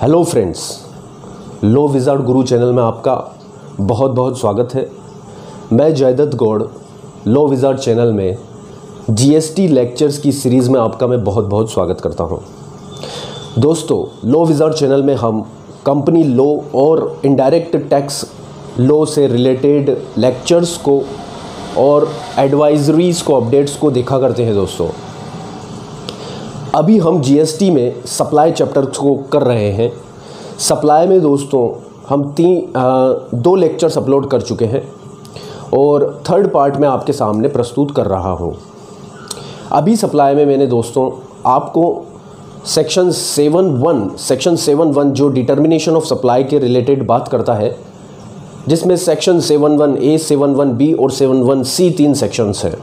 Hello friends, लो wizard गुरु channel में आपका बहुत बहुत स्वागत है। मैं जयदत्त गौड़ लो विज़ार्ड चैनल में जीएसटी लेक्चर्स की सीरीज़ में आपका मैं बहुत बहुत स्वागत करता हूं। दोस्तों, लो विज़ार्ड चैनल में हम कंपनी लॉ और इनडायरेक्ट टैक्स लॉ से रिलेटेड लेक्चर्स को और एडवाइजरीज़ को, अपडेट्स को देखा करते हैं। दोस्तों, अभी हम जीएसटी में सप्लाई चैप्टर को कर रहे हैं। सप्लाई में दोस्तों हम दो लेक्चर्स अपलोड कर चुके हैं और थर्ड पार्ट मैं आपके सामने प्रस्तुत कर रहा हूं। अभी सप्लाई में मैंने दोस्तों आपको सेक्शन 7.1 जो डिटर्मिनेशन ऑफ सप्लाई के रिलेटेड बात करता है, जिसमें सेक्शन 7.1A, 7.1B और 7.1C 3 सेक्शंस हैं,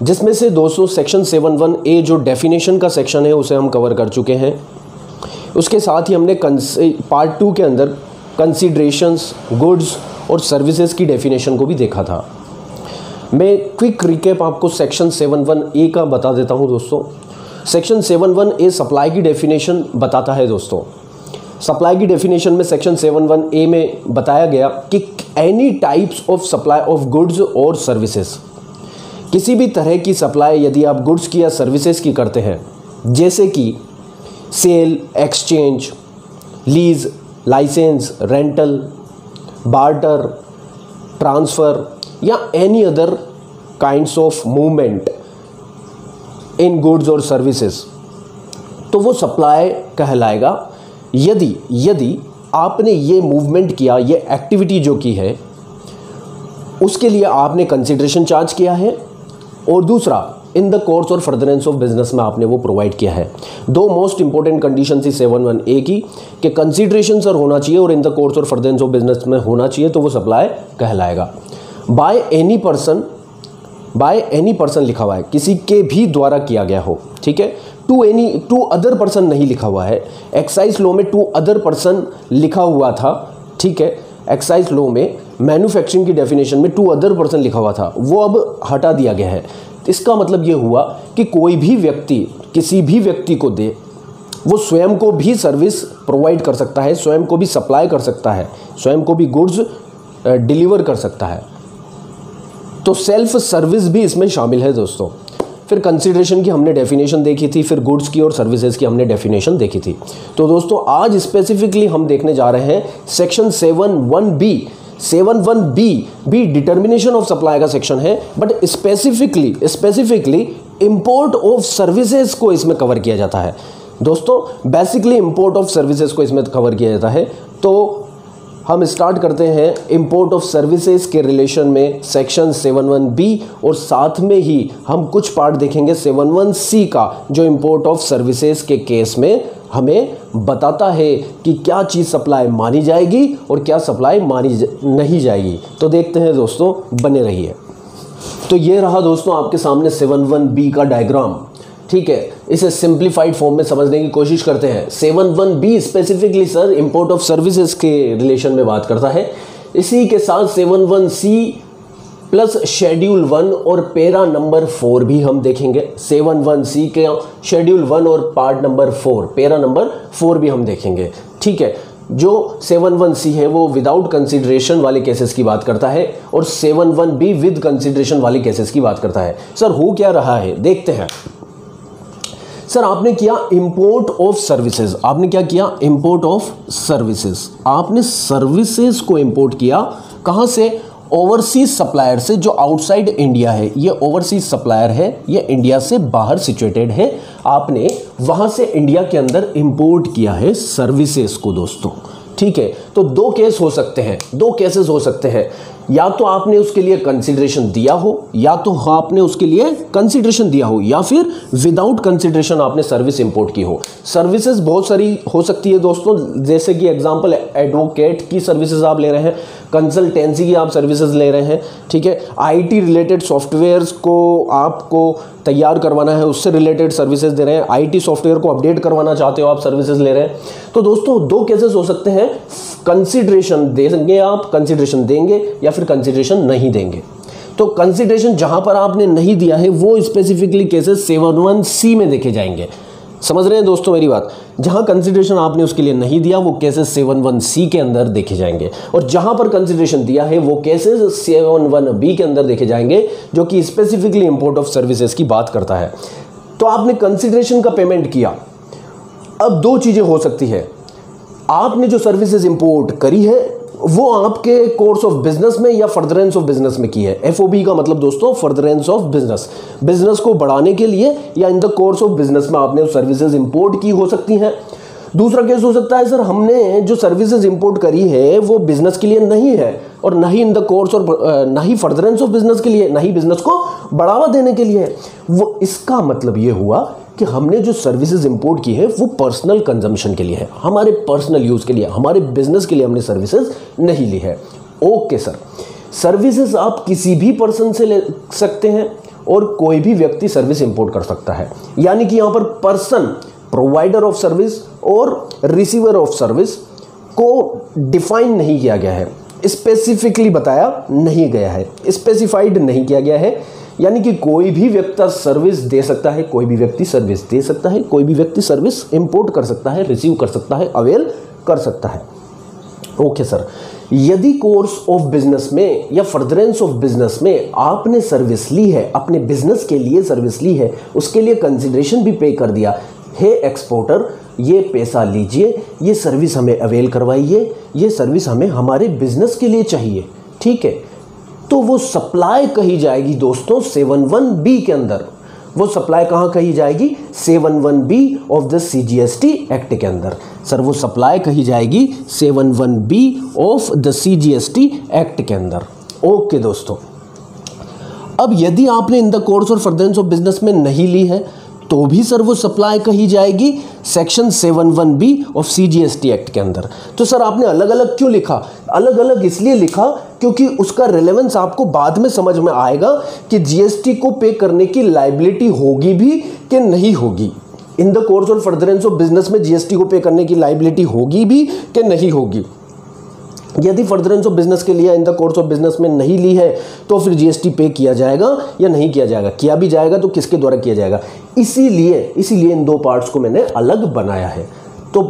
जिसमें से दोस्तों सेक्शन 7.1A जो डेफिनेशन का सेक्शन है उसे हम कवर कर चुके हैं। उसके साथ ही हमने पार्ट 2 के अंदर कंसीडरेशंस, गुड्स और सर्विसेज की डेफिनेशन को भी देखा था। मैं क्विक रिकैप आपको सेक्शन 7.1A का बता देता हूं। दोस्तों, सेक्शन 7.1A सप्लाई की डेफिनेशन बताता है। दोस्तों, सप्लाई की डेफिनेशन में सेक्शन 7.1A में बताया गया कि any types of supply of goods और सर्विसेज, किसी भी तरह की सप्लाई यदि आप गुड्स की या सर्विसेज की करते हैं, जैसे कि sale, exchange, lease, licence, rental, barter, transfer या any other kinds of movement in goods और सर्विसेज, तो वो सप्लाई कहलाएगा। यदि आपने ये मूवमेंट किया, ये एक्टिविटी जो की है, उसके लिए आपने कंसिडरेशन चार्ज किया है, और दूसरा इन द कोर्स और फर्दरेंस ऑफ बिजनेस में आपने वो प्रोवाइड किया है। दो मोस्ट इंपॉर्टेंट कंडीशन थी 7.1A की कि कंसिडरेशन सर होना चाहिए और इन द कोर्स और फर्दरेंस ऑफ बिजनेस में होना चाहिए, तो वो सप्लाई कहलाएगा। बाय एनी पर्सन लिखा हुआ है, किसी के भी द्वारा किया गया हो, ठीक है। टू अदर पर्सन नहीं लिखा हुआ है। एक्साइज लॉ में टू अदर पर्सन लिखा हुआ था, ठीक है। एक्साइज लॉ में मैन्युफैक्चरिंग की डेफिनेशन में टू अदर पर्सन लिखा हुआ था, वो अब हटा दिया गया है। इसका मतलब ये हुआ कि कोई भी व्यक्ति किसी भी व्यक्ति को दे, वो स्वयं को भी सर्विस प्रोवाइड कर सकता है, स्वयं को भी सप्लाई कर सकता है, स्वयं को भी गुड्स डिलीवर कर सकता है। तो सेल्फ सर्विस भी इसमें शामिल है। दोस्तों, फिर कंसिडरेशन की हमने डेफिनेशन देखी थी, फिर गुड्स की और सर्विसेज की हमने डेफिनेशन देखी थी। तो दोस्तों, आज स्पेसिफिकली हम देखने जा रहे हैं सेक्शन 7.1B भी डिटर्मिनेशन ऑफ सप्लाई का सेक्शन है, but specifically import of services को इसमें कवर किया जाता है। दोस्तों, बेसिकली इंपोर्ट ऑफ सर्विसेज को इसमें कवर किया जाता है। तो हम स्टार्ट करते हैं इंपोर्ट ऑफ सर्विसेज के रिलेशन में सेक्शन 7.1B, और साथ में ही हम कुछ पार्ट देखेंगे 7.1C का, जो इंपोर्ट ऑफ सर्विसेज के केस में हमें बताता है कि क्या चीज़ सप्लाई मानी जाएगी और क्या सप्लाई मानी नहीं जाएगी। तो देखते हैं दोस्तों, बने रहिए। तो ये रहा दोस्तों आपके सामने 7.1B का डायग्राम, ठीक है। इसे सिंप्लीफाइड फॉर्म में समझने की कोशिश करते हैं। 7.1B specifically sir import of services के रिलेशन में बात करता है। इसी के साथ 7.1C प्लस शेड्यूल 1 और पैरा नंबर 4 भी हम देखेंगे। 7.1C के शेड्यूल 1 और पार्ट नंबर 4, पैरा नंबर 4 भी हम देखेंगे, ठीक है। जो 7.1C है वो विदाउट कंसिडरेशन वाले केसेस की बात करता है, और 7.1B विद कंसिडरेशन वाले केसेस की बात करता है। सर हो क्या रहा है, देखते हैं। सर आपने किया इंपोर्ट ऑफ सर्विसेज, आपने क्या किया, इंपोर्ट ऑफ सर्विसेज। आपने सर्विसेज को इंपोर्ट किया कहाँ से, ओवरसीज सप्लायर से, जो आउटसाइड इंडिया है। ये ओवरसीज सप्लायर है, ये इंडिया से बाहर सिचुएटेड है। आपने वहां से इंडिया के अंदर इंपोर्ट किया है सर्विसेज को दोस्तों, ठीक है। तो दो केसेस हो सकते हैं, या तो आपने उसके लिए कंसिडरेशन दिया हो, या फिर विदाउट कंसिडरेशन आपने सर्विस इंपोर्ट की हो। सर्विसेज बहुत सारी हो सकती है दोस्तों, जैसे कि एग्जांपल एडवोकेट की सर्विसेज आप ले रहे हैं, कंसल्टेंसी की आप सर्विसेज ले रहे हैं, ठीक है। आईटी रिलेटेड सॉफ्टवेयर्स को आपको तैयार करवाना है, उससे रिलेटेड सर्विसेज दे रहे हैं। आईटी सॉफ्टवेयर को अपडेट करवाना चाहते हो, आप सर्विसेज ले रहे हैं। तो दोस्तों दो केसेस हो सकते हैं, कंसिडरेशन देंगे आप, कंसिडरेशन देंगे, या फिर कंसिडरेशन नहीं देंगे। तो कंसिडरेशन जहां पर आपने नहीं दिया है वो स्पेसिफिकली केसेस 7.1C में देखे जाएंगे। समझ रहे हैं दोस्तों मेरी बात? जहां कंसिडरेशन आपने उसके लिए नहीं दिया वो केसेस 7(1)(c) के अंदर देखे जाएंगे, और जहां पर कंसिडरेशन दिया है वो केसेस 7(1)(b) के अंदर देखे जाएंगे, जो कि स्पेसिफिकली इंपोर्ट ऑफ सर्विसेज की बात करता है। तो आपने कंसिडरेशन का पेमेंट किया। अब दो चीजें हो सकती है, आपने जो सर्विसेज इंपोर्ट करी है वो आपके कोर्स ऑफ बिजनेस में या फर्दरेंस ऑफ बिजनेस में की है। एफओबी का मतलब दोस्तों फर्दरेंस ऑफ बिजनेस, बिजनेस को बढ़ाने के लिए या इन द कोर्स ऑफ बिजनेस में आपने सर्विसेज इंपोर्ट की हो सकती हैं। दूसरा केस हो सकता है सर हमने जो सर्विसेज इंपोर्ट करी है वो बिजनेस के लिए नहीं है और ना ही इन द कोर्स और ना ही फर्दरेंस ऑफ बिजनेस के लिए, ना ही बिजनेस को बढ़ावा देने के लिए है। वो इसका मतलब ये हुआ कि हमने जो सर्विसेज इंपोर्ट की है वो पर्सनल कंजम्पशन के लिए है, हमारे पर्सनल यूज के लिए, हमारे बिजनेस के लिए हमने सर्विसेज नहीं ली है। ओके सर, सर्विसेज आप किसी भी पर्सन से ले सकते हैं और कोई भी व्यक्ति सर्विस इंपोर्ट कर सकता है, यानी कि यहां पर पर्सन, प्रोवाइडर ऑफ सर्विस और रिसीवर ऑफ सर्विस को डिफाइन नहीं किया गया है, स्पेसिफिकली बताया नहीं गया है, स्पेसिफाइड नहीं किया गया है। यानी कि कोई भी व्यक्ति सर्विस दे सकता है, कोई भी व्यक्ति सर्विस दे सकता है, कोई भी व्यक्ति सर्विस इंपोर्ट कर सकता है, रिसीव कर सकता है, अवेल कर सकता है। ओके सर, यदि कोर्स ऑफ बिजनेस में या फर्दरेंस ऑफ बिजनेस में आपने सर्विस ली है, अपने बिजनेस के लिए सर्विस ली है, उसके लिए कंसिडरेशन भी पे कर दिया है, एक्सपोर्टर ये पैसा लीजिए, ये सर्विस हमें अवेल करवाइए, ये सर्विस हमें हमारे बिजनेस के लिए चाहिए, ठीक है, तो वो सप्लाई कही जाएगी दोस्तों 7(1)(b) के अंदर। वो सप्लाई कहाँ कही जाएगी? 7(1)(b) of the CGST act के अंदर। सर वो सप्लाई कही जाएगी 7(1)(b) of the CGST act के अंदर। ओके दोस्तों, अब यदि आपने इन द कोर्स और फर्दरेंस ऑफ बिजनेस में नहीं ली है तो भी सर वो सप्लाई कही जाएगी section 7(1)(b) of CGST act के अंदर। तो सर आपने अलग अलग क्यों लिखा? अलग अलग इसलिए लिखा क्योंकि उसका रिलेवेंस आपको बाद में समझ में आएगा कि जीएसटी को पे करने की लायबिलिटी होगी भी कि नहीं होगी। इन द कोर्स और फर्दरेंस ऑफ बिजनेस में जीएसटी को पे करने की लायबिलिटी होगी भी कि नहीं होगी। यदि फर्दरेंस ऑफ बिजनेस के लिए इन द कोर्स ऑफ बिजनेस में नहीं ली है तो फिर जीएसटी पे किया जाएगा या नहीं किया जाएगा, किया भी जाएगा तो किसके द्वारा किया जाएगा। इसीलिए इन दो पार्ट्स को मैंने अलग बनाया है। तो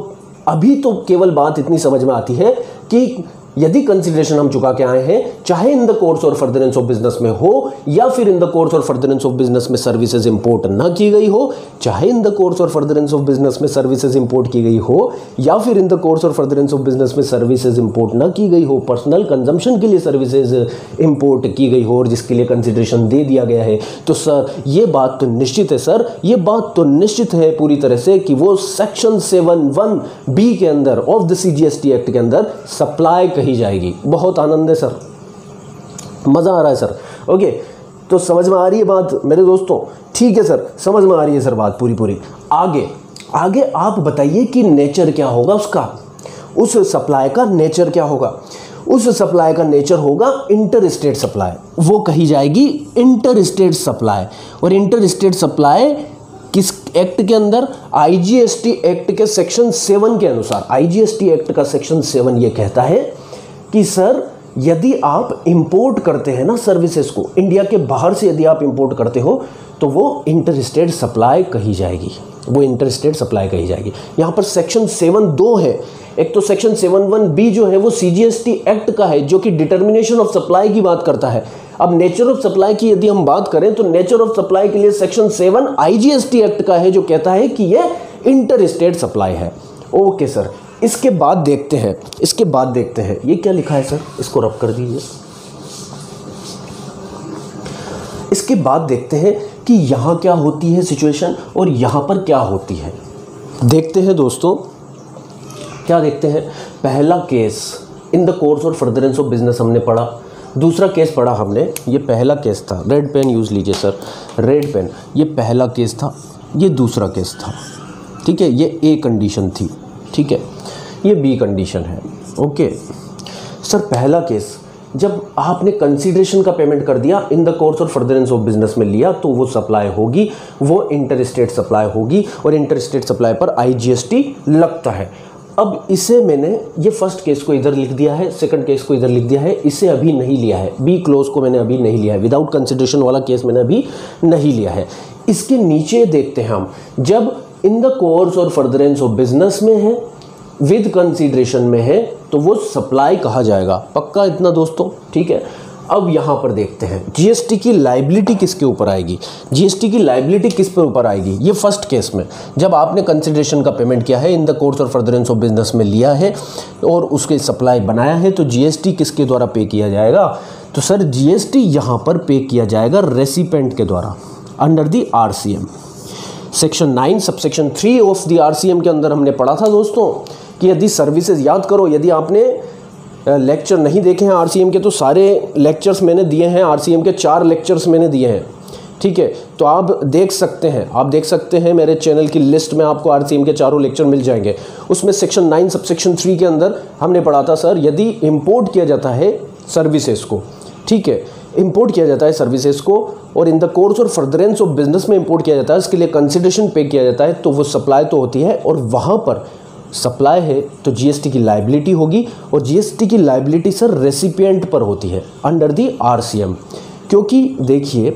अभी तो केवल बात इतनी समझ में आती है कि यदि कंसिडरेशन हम चुका के आए हैं, चाहे इन द कोर्स और फर्दरेंस ऑफ बिजनेस में हो या फिर इन द कोर्स और फर्दरेंस ऑफ बिजनेस में सर्विसेज इंपोर्ट ना की गई हो, चाहे इन द कोर्स और फर्दरेंस ऑफ बिजनेस में सर्विसेज इंपोर्ट की गई हो या फिर इन द कोर्स और फर्दरेंस ऑफ बिजनेस में सर्विसेज इंपोर्ट ना की गई हो, पर्सनल कंजम्पशन के लिए सर्विसेज इंपोर्ट की गई हो और जिसके लिए कंसिडरेशन दे दिया गया है, तो सर ये बात तो निश्चित है, सर ये बात तो निश्चित है पूरी तरह से कि वो सेक्शन 7(1)(b) के अंदर ऑफ द CGST एक्ट के अंदर सप्लाई कही जाएगी। बहुत आनंद है सर, मजा आ रहा है सर। ओके, तो समझ में आ रही है बात मेरे दोस्तों? ठीक है सर, समझ में आ रही है सर बात पूरी। आगे आप बताइए कि नेचर क्या होगा उसका, उस सप्लाई का नेचर क्या होगा? उस सप्लाई का नेचर होगा इंटर स्टेट सप्लाई, वो कही जाएगी इंटर स्टेट सप्लाई। और इंटर स्टेट सप्लाई किस एक्ट के अंदर? IGST एक्ट के सेक्शन 7 के अनुसार। IGST एक्ट का सेक्शन 7 ये कहता है कि सर यदि आप इंपोर्ट करते हैं ना सर्विसेज को, इंडिया के बाहर से यदि आप इंपोर्ट करते हो तो वो इंटर स्टेट सप्लाई कही जाएगी, वो इंटर स्टेट सप्लाई कही जाएगी। यहाँ पर सेक्शन 7 दो है, एक तो सेक्शन 7(1)(b) जो है वो CGST एक्ट का है जो कि डिटर्मिनेशन ऑफ सप्लाई की बात करता है। अब नेचर ऑफ सप्लाई की यदि हम बात करें तो नेचर ऑफ सप्लाई के लिए सेक्शन 7 IGST एक्ट का है जो कहता है कि ये इंटर स्टेट सप्लाई है। ओके सर, इसके बाद देखते हैं ये क्या लिखा है सर, इसको रब कर दीजिए। इसके बाद देखते हैं कि यहाँ क्या होती है सिचुएशन और यहाँ पर क्या होती है। देखते हैं दोस्तों, क्या देखते हैं? पहला केस इन द कोर्स और फर्दरेंस ऑफ बिजनेस हमने पढ़ा, दूसरा केस पढ़ा हमने, ये पहला केस था। रेड पेन यूज़ लीजिए सर, रेड पेन। ये पहला केस था, ये दूसरा केस था, ठीक है। ये ए कंडीशन थी, ठीक है, ये बी कंडीशन है। ओके सर, पहला केस जब आपने कंसीडरेशन का पेमेंट कर दिया, इन द कोर्स और फर्दरेंस ऑफ बिजनेस में लिया, तो वो सप्लाई होगी, वो इंटर स्टेट सप्लाई होगी और इंटर स्टेट सप्लाई पर IGST लगता है। अब इसे मैंने ये फर्स्ट केस को इधर लिख दिया है, सेकंड केस को इधर लिख दिया है, इसे अभी नहीं लिया है, बी क्लोज को मैंने अभी नहीं लिया है, विदाउट कंसिडरेशन वाला केस मैंने अभी नहीं लिया है। इसके नीचे देखते हैं हम, जब इन द कोर्स और फर्दरेंस ऑफ बिजनेस में है, विद कंसीडरेशन में है, तो वो सप्लाई कहा जाएगा। पक्का इतना दोस्तों, ठीक है। अब यहाँ पर देखते हैं जीएसटी की लायबिलिटी किसके ऊपर आएगी। जीएसटी की लायबिलिटी किस पर ऊपर आएगी? ये फर्स्ट केस में जब आपने कंसिडरेशन का पेमेंट किया है, इन द कोर्स और फर्दरेंस ऑफ बिजनेस में लिया है और उसके सप्लाई बनाया है, तो जीएसटी किसके द्वारा पे किया जाएगा? तो सर जीएसटी यहाँ पर पे किया जाएगा रेसिपेंट के द्वारा under the RCM. Section 9 subsection 3 of the RCM के अंदर हमने पढ़ा था दोस्तों कि यदि सर्विसेज, याद करो यदि आपने लेक्चर नहीं देखे हैं आरसीएम के, तो सारे लेक्चर्स मैंने दिए हैं, आरसीएम के 4 लेक्चर्स मैंने दिए हैं, ठीक है। तो आप देख सकते हैं मेरे चैनल की लिस्ट में आपको आरसीएम के चारों लेक्चर मिल जाएंगे। उसमें सेक्शन 9 सबसेक्शन 3 के अंदर हमने पढ़ा था सर, यदि इंपोर्ट किया जाता है सर्विसेज को, ठीक है, इंपोर्ट किया जाता है सर्विसेज को और इन द कोर्स और फर्दरेंस ऑफ बिजनेस में इंपोर्ट किया जाता है, इसके लिए कंसिडरेशन पे किया जाता है, तो वो सप्लाई तो होती है और वहाँ पर सप्लाई है तो जीएसटी की लायबिलिटी होगी और जीएसटी की लायबिलिटी सर रेसिपिएंट पर होती है अंडर दी आरसीएम। क्योंकि देखिए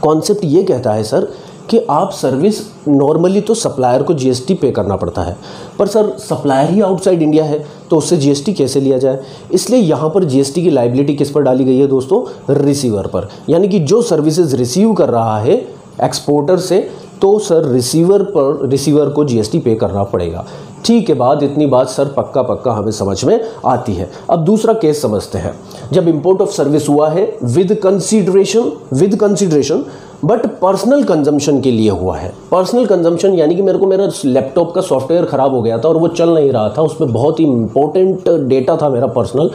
कॉन्सेप्ट ये कहता है सर कि आप सर्विस नॉर्मली तो सप्लायर को जीएसटी पे करना पड़ता है, पर सर सप्लायर ही आउटसाइड इंडिया है तो उससे जीएसटी कैसे लिया जाए, इसलिए यहाँ पर जीएसटी की लायबिलिटी किस पर डाली गई है दोस्तों? रिसीवर पर। यानी कि जो सर्विसेज रिसीव कर रहा है एक्सपोर्टर से, तो सर रिसीवर को जीएसटी पे करना पड़ेगा। ठीक है, बात इतनी बात सर पक्का हमें समझ में आती है। अब दूसरा केस समझते हैं। जब इंपोर्ट ऑफ सर्विस हुआ है with consideration but personal consumption के लिए हुआ है। पर्सनल कंजम्पशन यानी कि मेरा लैपटॉप का सॉफ्टवेयर ख़राब हो गया था और वो चल नहीं रहा था, उसमें बहुत ही इंपॉर्टेंट डेटा था मेरा पर्सनल,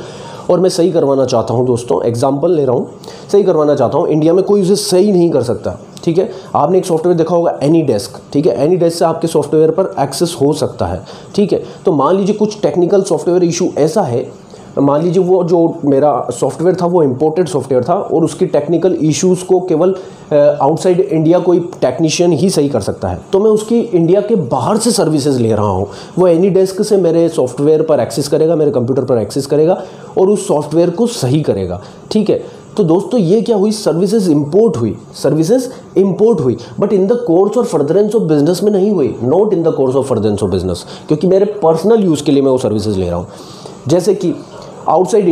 और मैं सही करवाना चाहता हूं दोस्तों, एग्जांपल ले रहा हूं, सही करवाना चाहता हूं। इंडिया में कोई उसे सही नहीं कर सकता, ठीक है। आपने एक सॉफ्टवेयर देखा होगा एनीडेस्क, ठीक है, एनीडेस्क से आपके सॉफ्टवेयर पर एक्सेस हो सकता है, ठीक है। तो मान लीजिए कुछ टेक्निकल सॉफ्टवेयर इशू ऐसा है, मान लीजिए वो जो मेरा सॉफ्टवेयर था वो इंपोर्टेड सॉफ्टवेयर था और उसकी टेक्निकल इश्यूज़ को केवल आउटसाइड इंडिया कोई टेक्नीशियन ही सही कर सकता है, तो मैं उसकी इंडिया के बाहर से सर्विसेज ले रहा हूँ। वो एनीडेस्क से मेरे सॉफ्टवेयर पर एक्सेस करेगा, मेरे कंप्यूटर पर एक्सेस करेगा और उस सॉफ्टवेयर को सही करेगा, ठीक है। तो दोस्तों ये क्या हुई? सर्विसेज इंपोर्ट हुई, बट इन द कोर्स और फर्दरेंस ऑफ बिजनेस में नहीं हुई, not in the course of furtherance of business, क्योंकि मेरे पर्सनल यूज़ के लिए मैं वो सर्विसेज ले रहा हूँ। जैसे कि आउटसाइड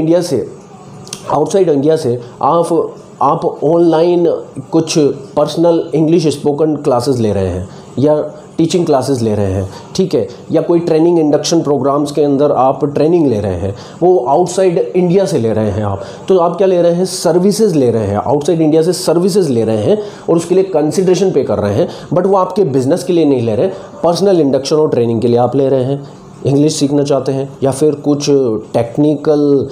इंडिया से आप ऑनलाइन कुछ पर्सनल इंग्लिश स्पोकन क्लासेस ले रहे हैं या टीचिंग क्लासेस ले रहे हैं, ठीक है, या कोई ट्रेनिंग इंडक्शन प्रोग्राम्स के अंदर आप ट्रेनिंग ले रहे हैं, वो आउटसाइड इंडिया से ले रहे हैं आप, तो आप क्या ले रहे हैं? सर्विसेज ले रहे हैं, आउटसाइड इंडिया से सर्विसेज ले रहे हैं और उसके लिए कंसिडरेशन पे कर रहे हैं, बट वो आपके बिजनेस के लिए नहीं ले रहे, पर्सनल इंडक्शन और ट्रेनिंग के लिए आप ले रहे हैं। इंग्लिश सीखना चाहते हैं या फिर कुछ टेक्निकल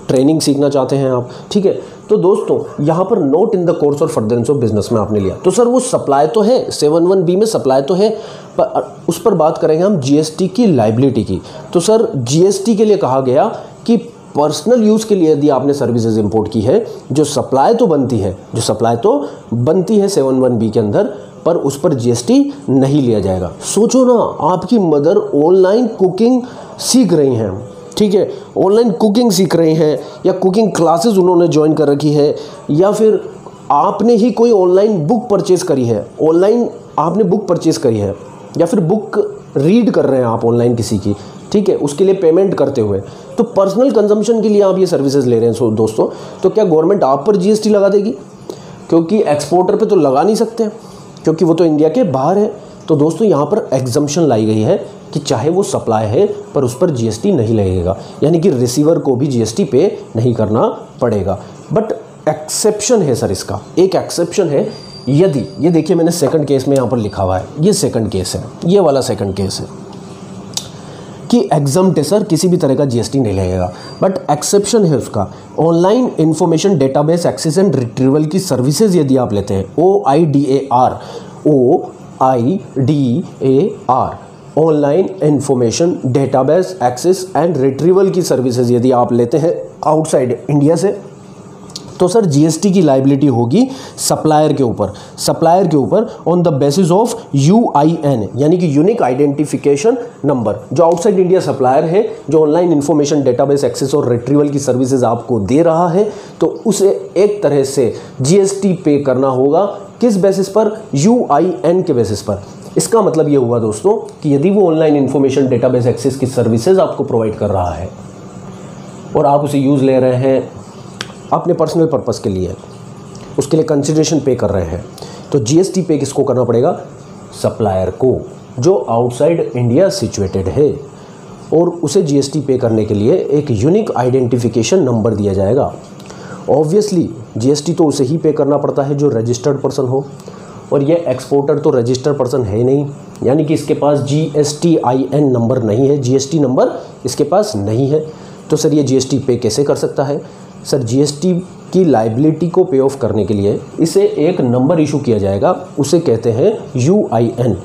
ट्रेनिंग सीखना चाहते हैं आप, ठीक है। तो दोस्तों यहाँ पर नोट इन द कोर्स और फर्दरेंस ऑफ बिजनेस में आपने लिया, तो सर वो सप्लाई तो है, 7(1)(b) में सप्लाई तो है, पर उस पर बात करेंगे हम जीएसटी की लायबिलिटी की। तो सर जीएसटी के लिए कहा गया कि पर्सनल यूज़ के लिए यदि आपने सर्विसेज इंपोर्ट की है, जो सप्लाई तो बनती है 7(1)(b) के अंदर, पर उस पर जीएसटी नहीं लिया जाएगा। सोचो ना, आपकी मदर ऑनलाइन कुकिंग सीख रही हैं, ठीक है, ऑनलाइन कुकिंग सीख रहे हैं या कुकिंग क्लासेस उन्होंने ज्वाइन कर रखी है, या फिर आपने ही कोई ऑनलाइन बुक परचेज़ करी है, या फिर बुक रीड कर रहे हैं आप ऑनलाइन किसी की, ठीक है, उसके लिए पेमेंट करते हुए, तो पर्सनल कंजम्पशन के लिए आप ये सर्विसेज ले रहे हैं दोस्तों, तो क्या गवर्नमेंट आप पर जीएसटी लगा देगी? क्योंकि एक्सपोर्टर पे तो लगा नहीं सकते, क्योंकि वो तो इंडिया के बाहर है। तो दोस्तों यहाँ पर एग्जम्पशन लाई गई है कि चाहे वो सप्लाई है पर उस पर जीएसटी नहीं लगेगा, यानी कि रिसीवर को भी जीएसटी पे नहीं करना पड़ेगा। बट एक्सेप्शन है सर, इसका एक एक्सेप्शन है, यदि ये देखिए मैंने सेकंड केस में यहाँ पर लिखा हुआ है, ये सेकंड केस है, ये वाला सेकंड केस है कि एग्जम्प्ट है सर, किसी भी तरह का जीएसटी नहीं लगेगा, बट एक्सेप्शन है उसका। Online information database access and retrieval की सर्विसेज यदि आप लेते हैं, OIDAR, online information database access and retrieval की सर्विसेज यदि आप लेते हैं आउटसाइड इंडिया से, तो सर जीएसटी की लायबिलिटी होगी सप्लायर के ऊपर on the basis of UIN, यानी कि यूनिक आइडेंटिफिकेशन नंबर। जो आउटसाइड इंडिया सप्लायर है, जो ऑनलाइन इंफॉर्मेशन डेटाबेस एक्सेस और रिट्रीवल की सर्विसेज आपको दे रहा है, तो उसे एक तरह से जीएसटी पे करना होगा। किस बेसिस पर? UIN के बेसिस पर। इसका मतलब ये हुआ दोस्तों कि यदि वो ऑनलाइन इन्फॉर्मेशन डेटाबेस एक्सेस की सर्विसेज आपको प्रोवाइड कर रहा है और आप उसे यूज़ ले रहे हैं अपने पर्सनल पर्पस के लिए, उसके लिए कंसिडरेशन पे कर रहे हैं, तो जीएसटी पे किसको करना पड़ेगा? सप्लायर को, जो आउटसाइड इंडिया सिचुएटेड है, और उसे जीएसटी पे करने के लिए एक यूनिक आइडेंटिफिकेशन नंबर दिया जाएगा। ऑब्वियसली जीएसटी तो उसे ही पे करना पड़ता है जो रजिस्टर्ड पर्सन हो, और ये एक्सपोर्टर तो रजिस्टर्ड पर्सन है ही नहीं, यानी कि इसके पास GSTIN नंबर नहीं है, जीएसटी नंबर इसके पास नहीं है। तो सर ये जीएसटी पे कैसे कर सकता है? सर जीएसटी की लाइबिलिटी को पे ऑफ करने के लिए इसे एक नंबर इशू किया जाएगा, उसे कहते हैं UIN,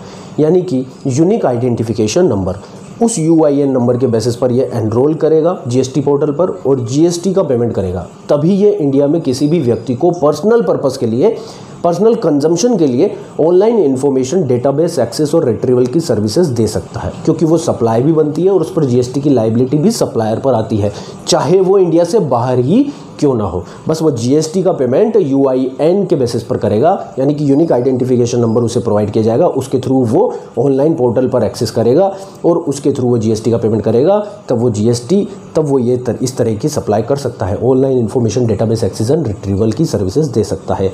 यानी कि यूनिक आइडेंटिफिकेशन नंबर। उस UIN नंबर के बेसिस पर ये एनरोल करेगा जीएसटी पोर्टल पर और जीएसटी का पेमेंट करेगा, तभी ये इंडिया में किसी भी व्यक्ति को पर्सनल पर्पस के लिए, पर्सनल कंजम्पशन के लिए ऑनलाइन इन्फॉर्मेशन डेटाबेस एक्सेस और रिट्रीवल की सर्विसेज दे सकता है, क्योंकि वो सप्लाई भी बनती है और उस पर जीएसटी की लाइबिलिटी भी सप्लायर पर आती है, चाहे वो इंडिया से बाहर ही क्यों ना हो। बस वो जीएसटी का पेमेंट UIN के बेसिस पर करेगा, यानी कि यूनिक आइडेंटिफिकेशन नंबर उसे प्रोवाइड किया जाएगा, उसके थ्रू वो ऑनलाइन पोर्टल पर एक्सेस करेगा और उसके थ्रू वो जीएसटी का पेमेंट करेगा, तब वो जीएसटी, तब वो ये इस तरह की सप्लाई कर सकता है, online information database access and retrieval की सर्विसेज दे सकता है।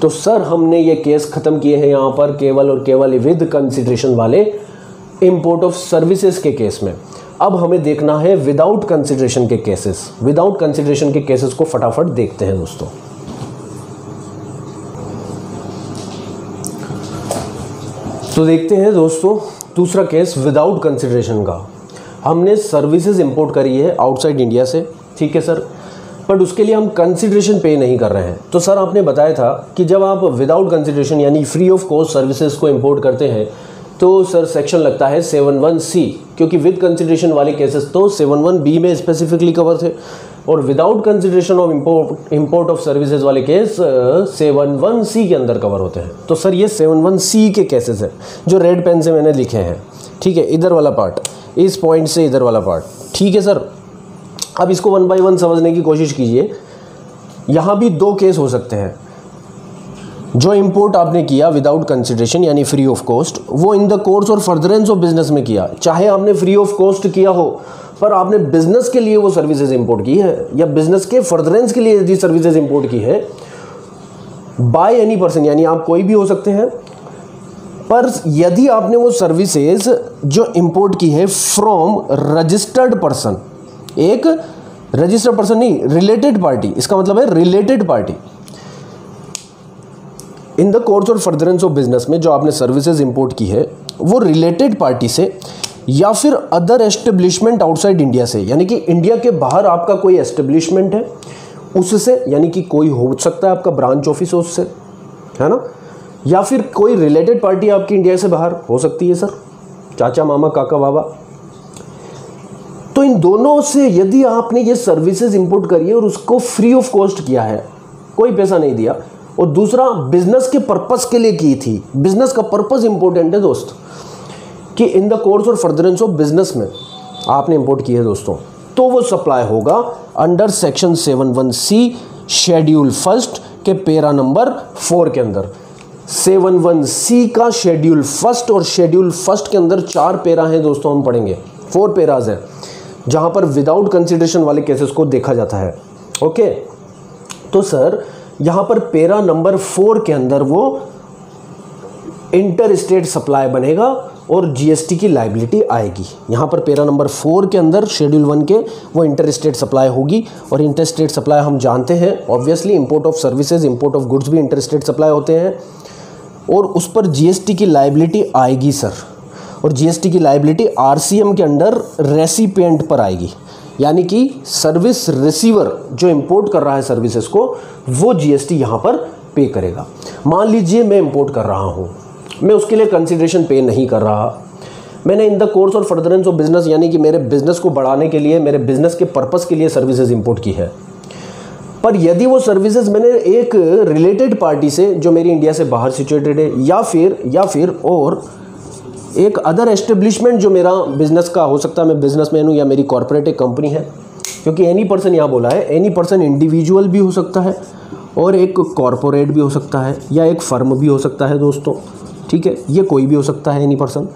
तो सर हमने ये केस ख़त्म किए हैं यहाँ पर केवल और केवल विद कंसिडरेशन वाले इंपोर्ट ऑफ सर्विसेज के केस में। अब हमें देखना है विदाउट कंसिडरेशन के केसेस। विदाउट कंसिडरेशन के केसेस को फटाफट देखते हैं दोस्तों। तो देखते हैं दोस्तों दूसरा केस विदाउट कंसिडरेशन का। हमने सर्विसेज इंपोर्ट करी है आउटसाइड इंडिया से, ठीक है सर, बट उसके लिए हम कंसिडरेशन पे नहीं कर रहे हैं। तो सर आपने बताया था कि जब आप विदाउट कंसिडरेशन यानी फ्री ऑफ कॉस्ट सर्विसेज को इंपोर्ट करते हैं तो सर सेक्शन लगता है 71C, क्योंकि विद कंसिडरेशन वाले केसेस तो 71B में स्पेसिफिकली कवर थे और without consideration of import of services वाले केस 71C के अंदर कवर होते हैं। तो सर ये 71C के केसेस हैं जो रेड पेन से मैंने लिखे हैं, ठीक है, इधर वाला पार्ट, इस पॉइंट से इधर वाला पार्ट, ठीक है सर। अब इसको 1 बाय 1 समझने की कोशिश कीजिए। यहाँ भी दो केस हो सकते हैं। जो इंपोर्ट आपने किया विदाउट कंसिडरेशन यानी फ्री ऑफ कॉस्ट, वो इन द कोर्स और फर्दरेंस ऑफ बिजनेस में किया, चाहे आपने फ्री ऑफ कॉस्ट किया हो पर आपने बिजनेस के लिए वो सर्विसेज इंपोर्ट की है या बिजनेस के फर्दरेंस के लिए यदि सर्विसेज इंपोर्ट की है बाय एनी पर्सन, यानी आप कोई भी हो सकते हैं, पर यदि आपने वो सर्विसेज जो इंपोर्ट की है फ्रॉम रजिस्टर्ड पर्सन, एक रजिस्टर्ड पर्सन नहीं, रिलेटेड पार्टी, इसका मतलब है related party, in the course और फर्दरेंस ऑफ बिजनेस में जो आपने सर्विसेज इंपोर्ट की है वो रिलेटेड पार्टी से या फिर अदर एस्टेब्लिशमेंट आउटसाइड इंडिया से, यानी कि इंडिया के बाहर आपका कोई एस्टेब्लिशमेंट है उससे, यानी कि कोई हो सकता है आपका ब्रांच ऑफिस उससे, है ना, या फिर कोई रिलेटेड पार्टी आपकी इंडिया से बाहर हो सकती है सर, चाचा मामा काका बाबा। तो इन दोनों से यदि आपने ये सर्विसेज इंपोर्ट करी है और उसको फ्री ऑफ कॉस्ट किया है, कोई पैसा नहीं दिया, और दूसरा बिजनेस के पर्पस के लिए की थी, बिजनेस का पर्पस इंपॉर्टेंट है दोस्त, कि इन द कोर्स और फर्दरेंस ऑफ बिजनेस में आपने इंपोर्ट की है दोस्तों, तो वो सप्लाई होगा under section 71C schedule first के पेरा नंबर 4 के अंदर। 71C का शेड्यूल फर्स्ट, और शेड्यूल फर्स्ट के अंदर 4 पेरा हैं दोस्तों, हम पढ़ेंगे 4 पेराज हैं जहां पर विदाउट कंसिडरेशन वाले केसेस को देखा जाता है। ओके, तो सर यहाँ पर पेरा नंबर 4 के अंदर वो इंटर स्टेट सप्लाई बनेगा और जीएसटी की लाइबिलिटी आएगी। यहाँ पर पेरा नंबर 4 के अंदर शेड्यूल 1 के वो इंटर स्टेट सप्लाई होगी, और इंटर स्टेट सप्लाई हम जानते हैं obviously import of services, import of goods भी इंटर स्टेट सप्लाई होते हैं, और उस पर जीएसटी की लाइबिलिटी आएगी सर, और जीएसटी की लाइबिलिटी आरसीएम के अंडर रेसिपिएंट पर आएगी, यानी कि सर्विस रिसीवर जो इंपोर्ट कर रहा है सर्विसेज को वो जीएसटी यहाँ पर पे करेगा। मान लीजिए मैं इंपोर्ट कर रहा हूँ, मैं उसके लिए कंसिडरेशन पे नहीं कर रहा, मैंने इन द कोर्स और फर्दरेंस ऑफ बिजनेस यानी कि मेरे बिजनेस को बढ़ाने के लिए, मेरे बिजनेस के पर्पस के लिए सर्विसेज इंपोर्ट की है, पर यदि वो सर्विसेज मैंने एक रिलेटेड पार्टी से जो मेरी इंडिया से बाहर सिचुएटेड है, या फिर और एक अदर एस्टेब्लिशमेंट जो मेरा बिजनेस का हो सकता है, मैं बिजनेसमैन हूँ या मेरी कॉर्पोरेट एक कंपनी है, क्योंकि एनी पर्सन यहाँ बोला है, एनी पर्सन इंडिविजुअल भी हो सकता है और एक कॉर्पोरेट भी हो सकता है या एक फर्म भी हो सकता है दोस्तों, ठीक है, ये कोई भी हो सकता है, एनी पर्सन।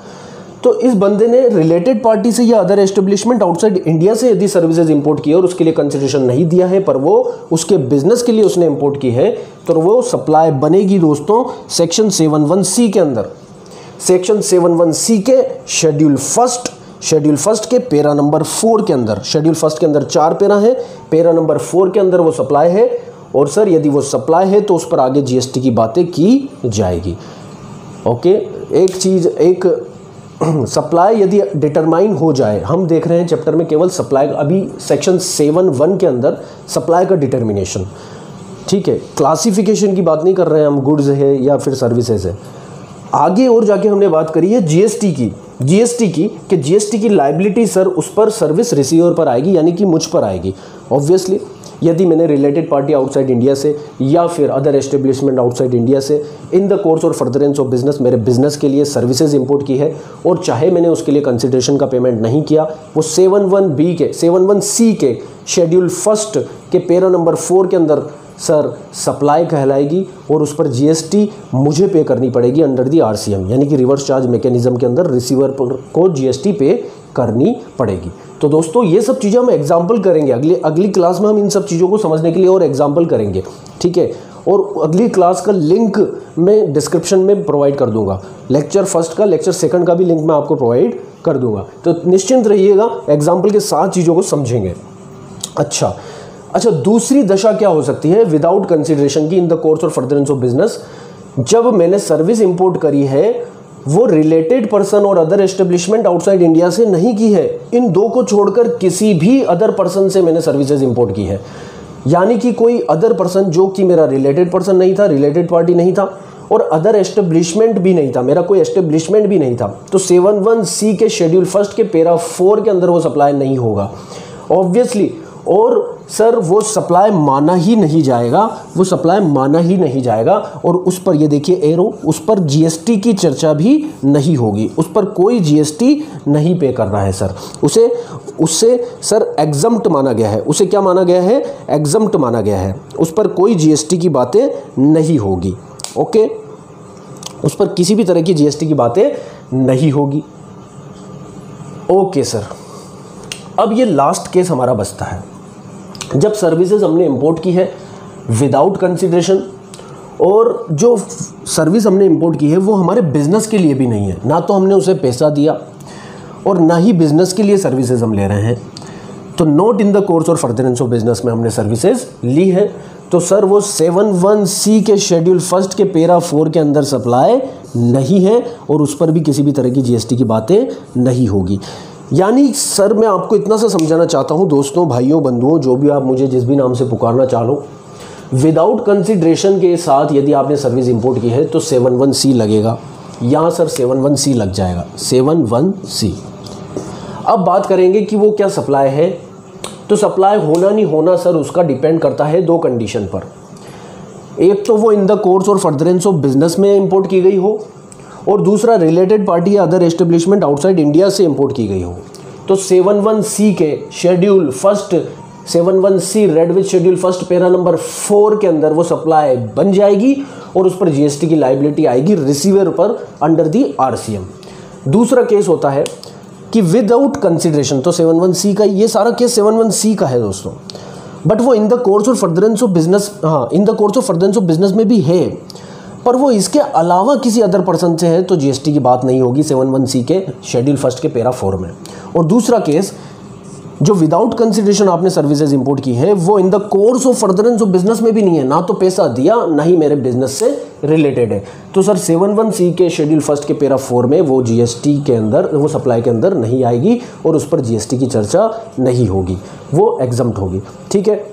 तो इस बंदे ने रिलेटेड पार्टी से या अदर एस्टेब्लिशमेंट आउटसाइड इंडिया से यदि सर्विसेज इंपोर्ट की है और उसके लिए कंसिडरेशन नहीं दिया है, पर वो उसके बिजनेस के लिए उसने इंपोर्ट की है, तो वो सप्लाई बनेगी दोस्तों सेक्शन 71C के अंदर। सेक्शन 71C के शेड्यूल फर्स्ट के पैरा नंबर 4 के अंदर। शेड्यूल फर्स्ट के अंदर 4 पैरा है, पैरा नंबर 4 के अंदर वो सप्लाई है। और सर यदि वो सप्लाई है तो उस पर आगे जीएसटी की बातें की जाएगी। ओके, एक चीज़, एक सप्लाई यदि डिटरमाइन हो जाए, हम देख रहे हैं चैप्टर में केवल सप्लाई, अभी सेक्शन 7(1) के अंदर सप्लाई का डिटर्मिनेशन, ठीक है, क्लासिफिकेशन की बात नहीं कर रहे हैं हम, गुड्स है या फिर सर्विसेज है। आगे और जाके हमने बात करी है जीएसटी की कि जीएसटी की लायबिलिटी सर उस पर सर्विस रिसीवर पर आएगी, यानी कि मुझ पर आएगी। ऑब्वियसली यदि मैंने रिलेटेड पार्टी आउटसाइड इंडिया से या फिर अदर एस्टेब्लिशमेंट आउटसाइड इंडिया से इन द कोर्स और फर्दरेंस ऑफ बिजनेस मेरे बिजनेस के लिए सर्विसेज इंपोर्ट की है और चाहे मैंने उसके लिए कंसिडरेशन का पेमेंट नहीं किया, वो 71C के शेड्यूल फर्स्ट के पैरा नंबर 4 के अंदर सर सप्लाई कहलाएगी और उस पर जीएसटी मुझे पे करनी पड़ेगी अंडर दी आरसीएम, यानी कि रिवर्स चार्ज मैकेनिज्म के अंदर रिसीवर को जीएसटी पे करनी पड़ेगी। तो दोस्तों ये सब चीज़ें हम एग्जाम्पल करेंगे अगली क्लास में, हम इन सब चीज़ों को समझने के लिए और एग्जाम्पल करेंगे, ठीक है। और अगली क्लास का लिंक मैं डिस्क्रिप्शन में प्रोवाइड कर दूंगा, लेक्चर फर्स्ट का, लेक्चर सेकंड का भी लिंक मैं आपको प्रोवाइड कर दूंगा। तो निश्चिंत रहिएगा, एग्जाम्पल के साथ चीज़ों को समझेंगे। अच्छा, दूसरी दशा क्या हो सकती है विदाउट कंसिडरेशन की इन द कोर्स और फर्दरेंस ऑफ बिजनेस? जब मैंने सर्विस इंपोर्ट करी है वो रिलेटेड पर्सन और अदर एस्टेब्लिशमेंट आउटसाइड इंडिया से नहीं की है, इन दो को छोड़कर किसी भी अदर पर्सन से मैंने सर्विसेज इंपोर्ट की है, यानी कि कोई अदर पर्सन जो कि मेरा रिलेटेड पर्सन नहीं था, रिलेटेड पार्टी नहीं था और अदर एस्टेब्लिशमेंट भी नहीं था, मेरा कोई एस्टेब्लिशमेंट भी नहीं था, तो 71C के शेड्यूल फर्स्ट के पैरा 4 के अंदर वो सप्लाई नहीं होगा ऑब्वियसली। और सर वो सप्लाई माना ही नहीं जाएगा, और उस पर ये देखिए एरो, उस पर जीएसटी की चर्चा भी नहीं होगी, उस पर कोई जीएसटी नहीं पे कर रहा है सर, उससे सर एग्जम्प्ट माना गया है। उसे क्या माना गया है? एग्जम्प्ट माना गया है, उस पर कोई जीएसटी की बातें नहीं होगी। ओके, उस पर किसी भी तरह की जीएसटी की बातें नहीं होगी। ओके सर, अब ये लास्ट केस हमारा बचता है, जब सर्विसेज हमने इंपोर्ट की है विदाउट कंसिडरेशन और जो सर्विस हमने इंपोर्ट की है वो हमारे बिजनेस के लिए भी नहीं है, ना तो हमने उसे पैसा दिया और ना ही बिजनेस के लिए सर्विसेज हम ले रहे हैं, तो नॉट इन द कोर्स और फर्दरेंस ऑफ बिजनेस में हमने सर्विसेज ली है, तो सर वो 71C के शेड्यूल फर्स्ट के पैरा 4 के अंदर सप्लाई नहीं है और उस पर भी किसी भी तरह की जीएसटी की बातें नहीं होगी। यानी सर मैं आपको इतना सा समझाना चाहता हूँ दोस्तों, भाइयों, बंधुओं, जो भी आप मुझे जिस भी नाम से पुकारना चाहो, विदाउट कंसिडरेशन के साथ यदि आपने सर्विस इंपोर्ट की है तो 71C लगेगा, यहाँ सर 71C लग जाएगा, 71C। अब बात करेंगे कि वो क्या सप्लाई है, तो सप्लाई होना नहीं होना सर उसका डिपेंड करता है दो कंडीशन पर। एक तो वो इन द कोर्स और फर्दरेंस ऑफ बिजनेस में इंपोर्ट की गई हो और दूसरा रिलेटेड पार्टी या अदर एस्टेब्लिशमेंट आउटसाइड इंडिया से इंपोर्ट की गई हो। तो 71C के schedule first 71C red with schedule first para number 4 के अंदर वो सप्लाई बन जाएगी और उस पर जीएसटी की लायबिलिटी आएगी रिसीवर पर अंडर दी आरसीएम। दूसरा केस होता है कि विदाउट कंसिडरेशन, तो 71C का ये सारा केस 71C का है दोस्तों, बट वो in the course of furtherance of business, हाँ in the course of furtherance of business में भी है, पर वो इसके अलावा किसी अदर पर्सन से है तो जीएसटी की बात नहीं होगी 71C के शेड्यूल फर्स्ट के पैरा 4 में। और दूसरा केस जो विदाउट कंसिडरेशन आपने सर्विसेज इंपोर्ट की है वो in the course of furtherance of business में भी नहीं है, ना तो पैसा दिया ना ही मेरे बिजनेस से रिलेटेड है, तो सर 71C के शेड्यूल फर्स्ट के पैरा 4 में वो जीएसटी के अंदर, वो सप्लाई के अंदर नहीं आएगी और उस पर जीएसटी की चर्चा नहीं होगी, वो एग्जम्प्ट होगी। ठीक है,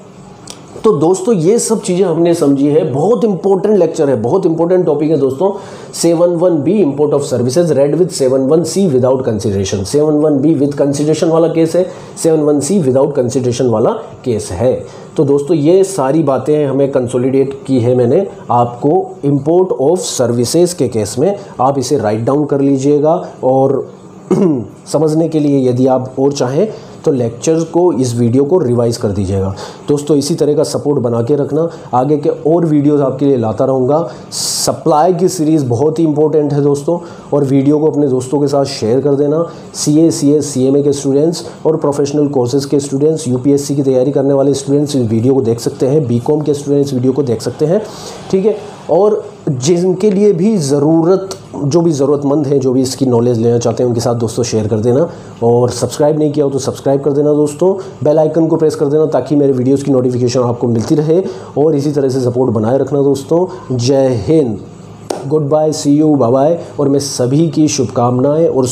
तो दोस्तों ये सब चीज़ें हमने समझी है, बहुत इंपॉर्टेंट लेक्चर है, बहुत इंपॉर्टेंट टॉपिक है दोस्तों। 71B import of services read with 71C without consideration, 71B with consideration वाला केस है, 71C विदाउट कंसिडरेशन वाला केस है। तो दोस्तों ये सारी बातें हमें कंसोलिडेट की है मैंने आपको इंपोर्ट ऑफ सर्विसेज के केस में, आप इसे राइट डाउन कर लीजिएगा और समझने के लिए यदि आप और चाहें तो लेक्चर को, इस वीडियो को रिवाइज़ कर दीजिएगा। दोस्तों इसी तरह का सपोर्ट बना के रखना, आगे के और वीडियोस आपके लिए लाता रहूँगा। सप्लाई की सीरीज़ बहुत ही इंपॉर्टेंट है दोस्तों, और वीडियो को अपने दोस्तों के साथ शेयर कर देना। CA, CS, CMA के स्टूडेंट्स और प्रोफेशनल कोर्सेज़ के स्टूडेंट्स, UPSC की तैयारी करने वाले स्टूडेंट्स इस वीडियो को देख सकते हैं, BCom के स्टूडेंट्स वीडियो को देख सकते हैं, ठीक है। और जिनके लिए भी जो भी ज़रूरतमंद हैं, जो भी इसकी नॉलेज लेना चाहते हैं, उनके साथ दोस्तों शेयर कर देना। और सब्सक्राइब नहीं किया हो तो सब्सक्राइब कर देना दोस्तों, बेल आइकन को प्रेस कर देना ताकि मेरे वीडियोस की नोटिफिकेशन आपको मिलती रहे। और इसी तरह से सपोर्ट बनाए रखना दोस्तों। जय हिंद, good bye, see you, bye bye. और मैं सभी की शुभकामनाएं और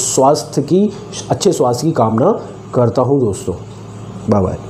अच्छे स्वास्थ्य की कामना करता हूं दोस्तों। Bye bye.